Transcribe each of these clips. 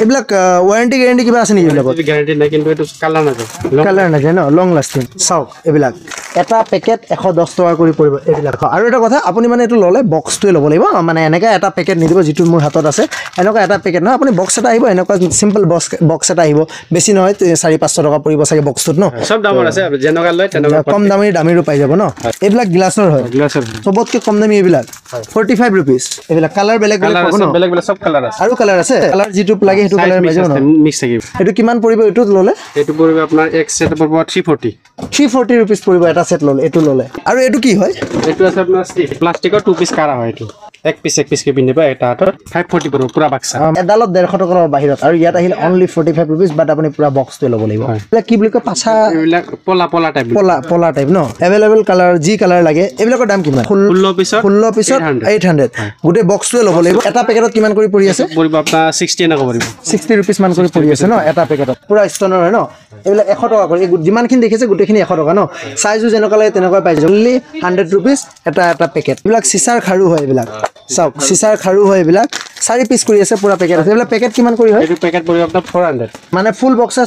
এইবিলাক warranty guarantee কিবা আছে নেকি এইবিলাক গ্যারান্টি নাই কিন্তু এটো কালার না ন লং লাস্টিং চাওক এইবিলাক এটা পেকেট 110 টকা কৰি পৰিব এইবিলাক আৰু এটা কথা আপুনি মানে এটো ললে বক্সটোৱে ল'ব লাগিব মানে এনেকা এটা পেকেট নিদিব যেটো মোৰ হাতত আছে এনেকা এটা পেকেট নহয় আপুনি বক্স এটা আহিব এনেকা সিম্পল বক্স এটা আহিব বেছি নহয় 4-500 টকা পৰিব চাগে বক্সটোত ন সব দামৰ আছে আৰু যেনকা লয় তেনেকা কম দামীৰো পাই যাব ন এইবিলাক গ্লাছৰ হয় সবতকে কম দামী এইবিলাক 45 रुपीस এইবিলাক কালাৰ বেলেগ বেলেগ পাব ন বেলেগ বেলেগ সব কালাৰ আছে আৰু কালাৰ আছে কালাৰ যেটো লাগে হেতু কালাৰ পাই যাব ন মিক্স থাকিব এটো কিমান পৰিব এটো ললে এটো পৰিব আপোনাৰ এক সেট পৰিব 340 रुपीस পৰিব এটা সেট ললে এটো ললে আৰু এটো কি হয় এটো আছে আপোনাৰ প্লাষ্টিকৰ 2 পিস কাৰা হয় এটো এক পিস কে পিন্ধিবা এটা হাতত 540 পৰিব পুৰা বাক্সা এডালত 150 টকাৰ বাহিৰত আৰু ইয়াত আহিলে অনলি 45 रुपीस বাট আপুনি পুৰা বক্সটো ল'ব লাগিব এইবিলাক কি বুলি কয় পাছা এইবিলাক পলা টাইপ পলা টাইপ ন अवेलेबल কালাৰ জি কালাৰ লাগে এইবিলাকৰ দাম কিমান 16 পিছত 800 গুটে বক্সটো ল'ব লাগিব এটা পেকেটত কিমান কৰি পৰি আছে পৰিব আপোনাৰ 60 না পৰিব 60 रुपीस মান কৰি পৰি আছে ন এটা পেকেটত পুৰা ষ্টনৰ হয় ন এইবিলাক 100 টকা কৰি যিমানখিনি দেখিছে গুটেখিনি 100 টকা ন সাইজো যেনকা লাগে তেনেকৈ পাই যাব অনলি 100 रुपीस এটা পেকেট এইবিলাক সিসাৰ খাৰু হয় এইবিলাক চাওক সিসাৰ খাৰু হয় এইবিলাক 4 পিস কৰি আছে পুৰা পেকেট আছে এইবিলাক পেকেট কিমান কৰি হয় এইটো পেকেট পৰিব আপোনাৰ 400 মানে ফুল বক্স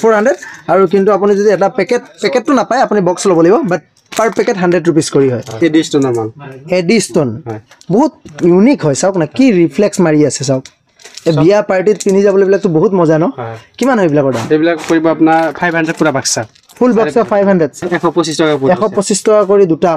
400 আৰু কিন্তু আপুনি যদি এটা পেকেটটো নাপায় আপুনি বক্স ল'ব লাগিব বাট per packet 100 rupees কৰি হয় এডিস্টোন মান এডিস্টোন বহুত ইউনিক হয় চাওক না কি রিফ্লেক্স মাৰি আছে চাওক এ বিয়া পাৰ্টিত পিনি যাবলৈ বিলাক তো বহুত মজা ন কিমান হয় বিলাকৰ দাম এইবিলাক পৰিব আপোনাৰ 500 পুৰা বাক্সা ফুল বক্স 500 125 টকা কৰি দুটা